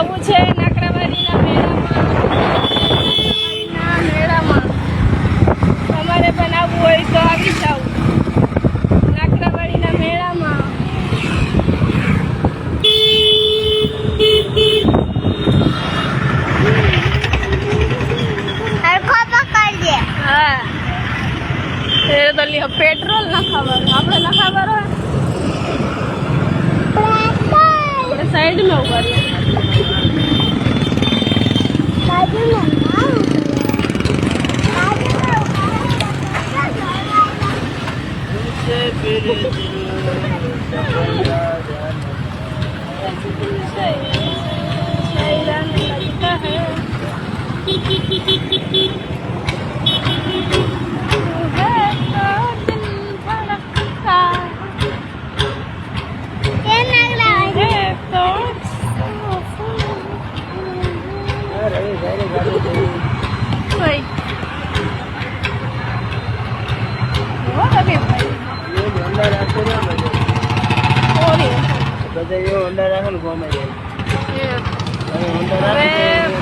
આવું છે નાકરાવાડીના મેળામાં તમારે પણ આવવું હોય તો આવી જાવ નાકરાવાડીના મેળામાં. હા એ તો પેટ્રોલ નખાવાનું આપણે નખાવાનું આપણે સાઈડમાં ઉભા રહીએ.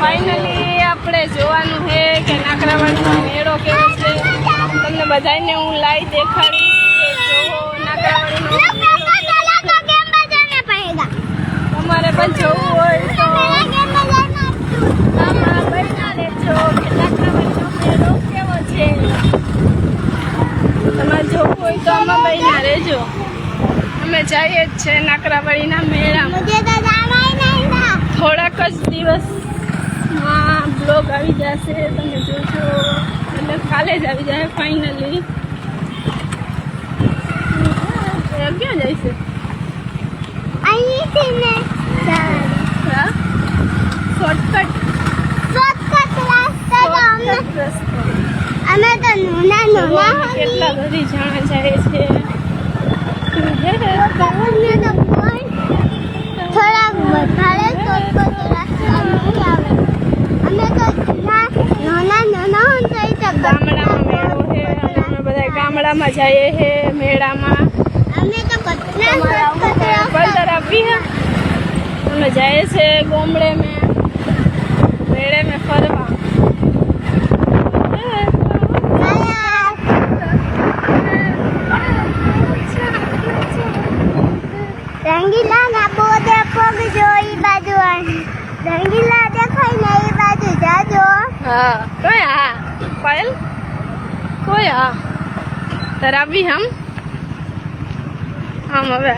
ફાઇનલી આપણે જોવાનું છે કે નાકરાવાડીનો મેળો કેવો છે. તમને બધાને હું લાઈવ દેખાડીશ કે જોવો નાકરાવાડીનો મેળો તમારે પણ જોવું હોય તો આમાં બના લેજો કે નાકરાવાડીનો મેળો કેવો છે. તમારે જોવું હોય તો આમાં બના રહેજો. અમે જઈએ જ છે નાકરાવાડીના મેળામાં. થોડાક જ દિવસમાં બ્લોગ આવી જશે તમે જોજો એટલે કાલે જ આવી જાય ફાઇનલી. ક્યાં જાય છે શોર્ટકટ અમે તો કેટલા બધી જાણા જાય છે. થોડાક વધારે ગામડામાં મેળો છે અને અમે બધા ગામડામાં જઈએ છે મેળામાં. પલદર આપી હે અમે જઈએ છે ગામડે મેળે में ફરવા. રંગીલા ના બોદે પગ જોઈ બાજુ રંગીલા દેખાય ને એ બાજુ જાજો. હા કોઈ હા પાયલ કોઈ હા તરાવી હમ હવે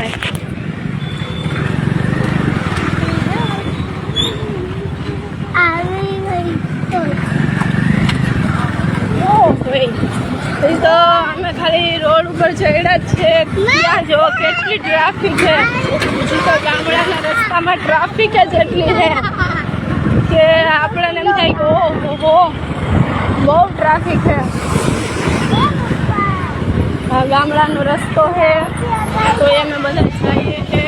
આવી ગઈ તો અમે ખાલી રોડ ઉપર ચડ્યા જ છે. ત્યાં જો કેટલી ટ્રાફિક છે. હજી તો ગામડાના રસ્તામાં ટ્રાફિક જ એટલી છે કે આપણને એમ થાય કે ઓહો બહુ ટ્રાફિક છે. ગામડાનો રસ્તો છે તો અમે બધા જઈએ છે.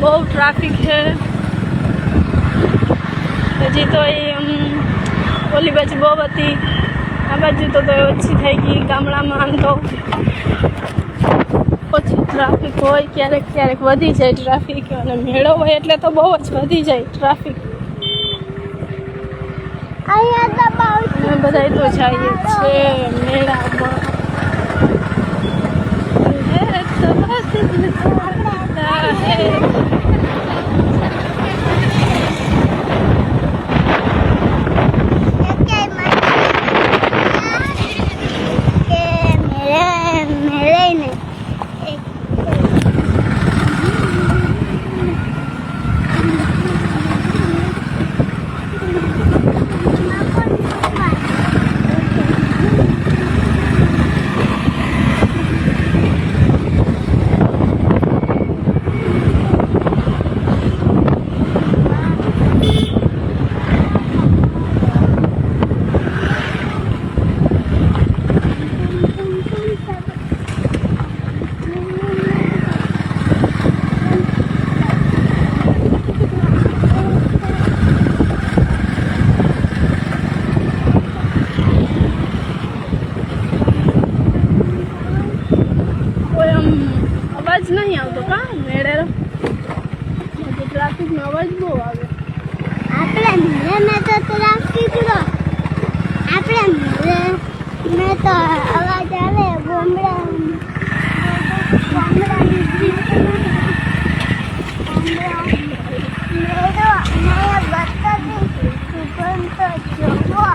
બહુ ટ્રાફિક છે. હજી તો એ ઓલી બાજુ બહુ હતી આ બાજુ તો ઓછી થઈ ગઈ. ગામડામાં આમ તો ઓછી ટ્રાફિક હોય ક્યારેક વધી જાય ટ્રાફિક અને મેળો હોય એટલે તો બહુ જ વધી જાય ટ્રાફિક. અમે બધા તો જઈએ છે મેળામાં. ગાડીનો અવાજ બહુ આવે. આપણે મેં તો ટ્રાફિક નો આપણે મેં તો અવાજ આવે ગોમડાની મેળો નયા બતાવી સુગંધ જોવો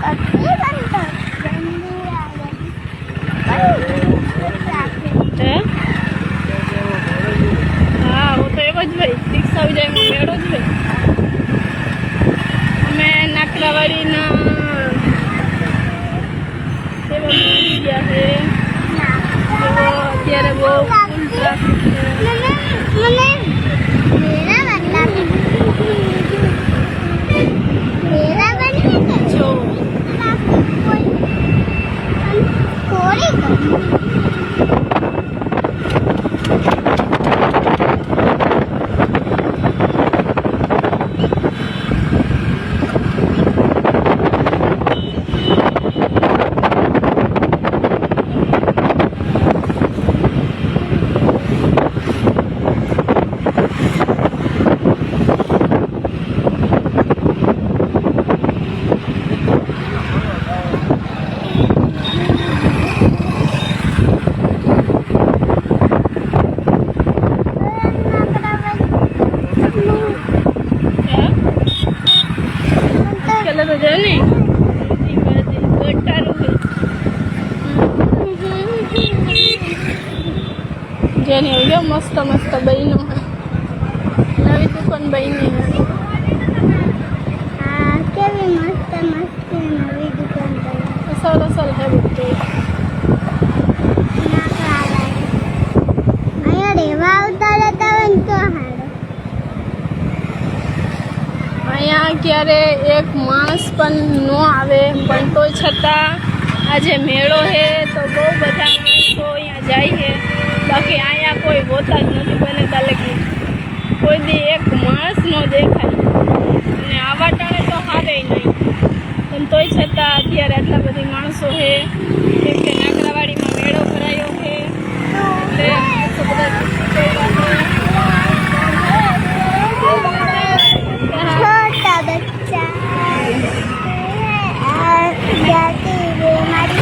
કતી બંધ ગંદી આવે હે હા હું તો એવો જ ભાઈ રિક્ષા આવી જાય મેળો જ ભાઈ. અમે નાકરાવાડીના સેવા પહોંચી ગયા છે. અત્યારે બહુ ફૂલ ટ્રાફિક છે. જો પેલા તો જાય ને જેને એવું મસ્ત મસ્ત બહેનો નવી દુકાન બહેની કેવી મસ્ત મસ્ત નવી દુકાન અસલ અસલ હે બધું. અહીંયા રેવા આવતા રહેતા હોય ને તો હારો. અહીંયા ક્યારે એક માણસ પણ ન આવે પણ તોય છતાં આજે મેળો છે તો બહુ બધા માણસો અહીંયા જાય છે. બાકી અહીંયા કોઈ હોતા જ નથી બને તાલે કે કોઈ દી એક માણસ ન દેખાય અને આવા ટાણે તો હારે નહીં પણ તોય છતાં અત્યારે આટલા બધી માણસો છે કેમ કે નાકરાવાડીમાં મેળો ભરાયો છે એટલે માણસો બધા छोटा बच्चा जाती है हमारी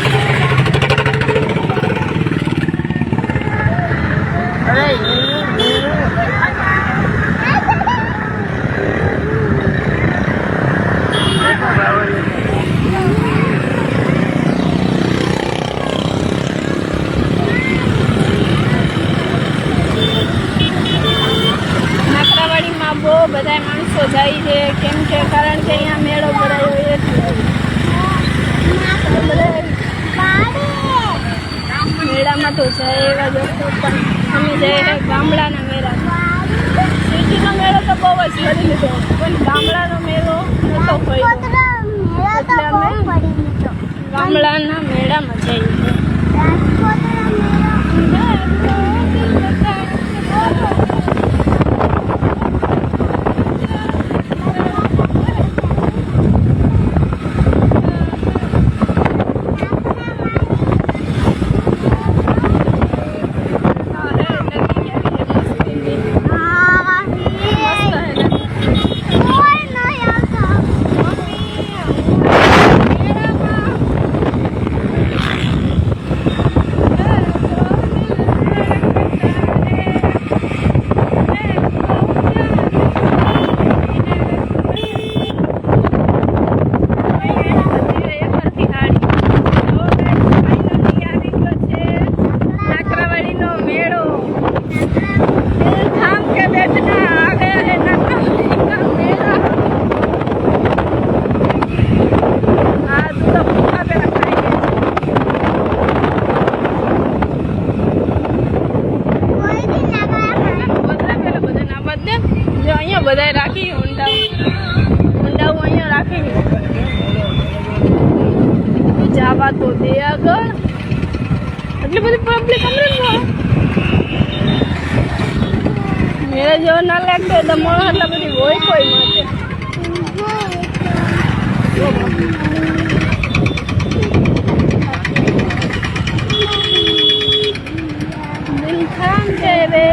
નાકરાવાડીમાં બહુ બધા માણસો જાય છે કેમ કે કારણ કે અહીંયા મેળો ભરાયો એટલે મેળામાં તો જાય એવા દોસ્તો પણ અમે જઈએ ગામડાના મેળામાં. સિટીનો મેળો તો બહુ જ કરી લીધો પણ ગામડાનો મેળો નહોતો હોય એટલે અમે ગામડાના મેળામાં જઈએ. બધાય રાખી ઊંડાઓ અહીંયા રાખી જવા તો દે આગળ એટલી બધી પબ્લિક અમરેલીમાં મેળા જેવો ના લાગતો દમણ એટલા બધી હોય કોઈ માટે દિલ થામ કે રે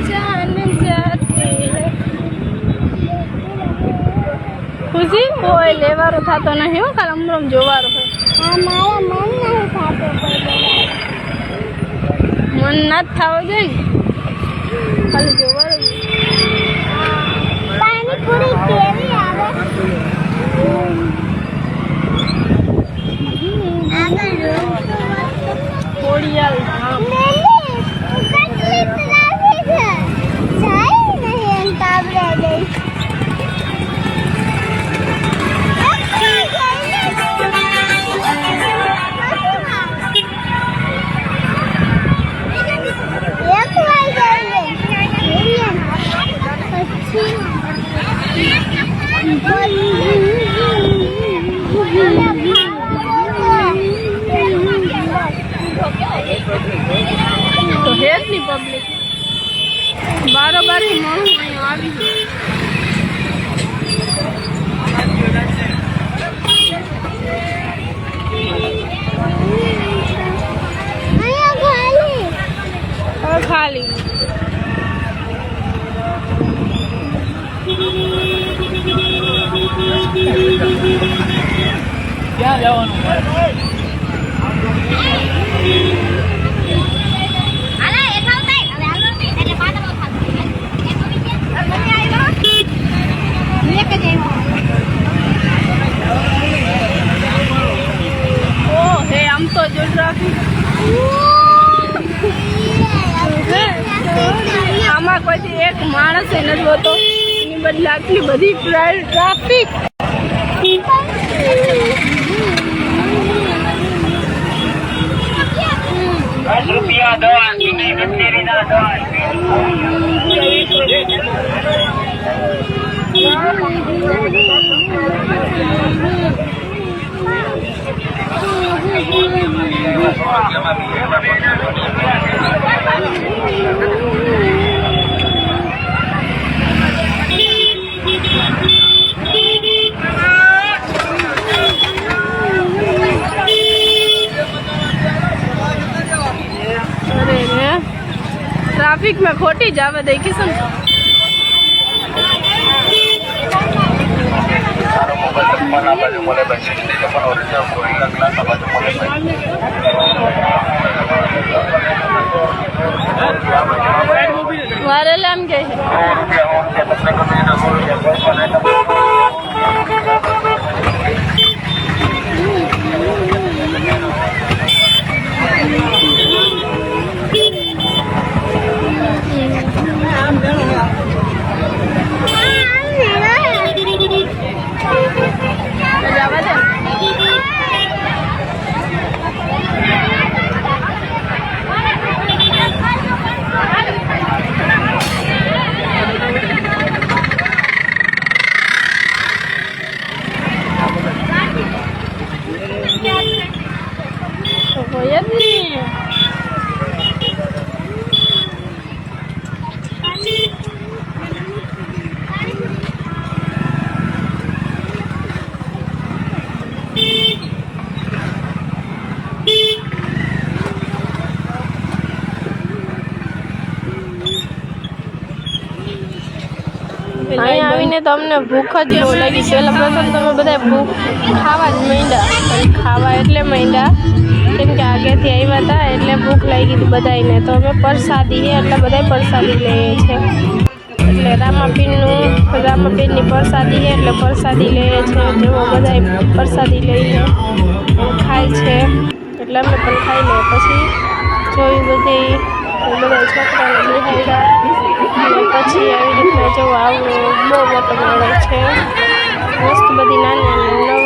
जान जाती है खुशी कोई लेवारो थतो नहीं हो खाली अमरम जोवारो है मारा मन नहीं खाते कोई मन ना थाव જોઈએ ખાલી જોવારો पानी पूरी केवी आवे આગળ કોડિયાલ ધામ મેલી કેટલી ટ્રાફિક છે જાય નહીં એમ તાબરે દઈ તો હેતની પબ્લિક બારોબારી માણસ અહીંયા આવી ગયું ખાલી ક્યાં જવાનું આમ તો જો ટ્રાફિક આમાં કોઈ એક માણસ નથી હોતો એની બદલે આટલી બધી ટ્રાફિક રૂપિયા દવા ट्रैफिक में खोटी जावे देखी सुन मारे लाम गए અહીંયા આવીને તો અમને ભૂખ જ બહુ લાગી પહેલાં પ્રથમ તમે બધા ભૂખ ખાવા જ માંડ્યા ખાવા એટલે માંડ્યા કેમ કે આગેથી આવ્યા હતા એટલે ભૂખ લાગી હતી બધાને તો અમે પ્રસાદી છે એટલે બધા પ્રસાદી લઈએ છીએ એટલે રામાપીરની પ્રસાદી છે એટલે પ્રસાદી લઈએ છીએ જેવો બધા પ્રસાદી લઈને ખાય છે એટલે અમે પણ ખાઈ લઈએ પછી જોયું બધી બધા છોકરાને બિહાડ્યા અને પછી આવી રીતના જવું આવડું બહુ મોટો મેળો છે મસ્ત બધી નાની નાની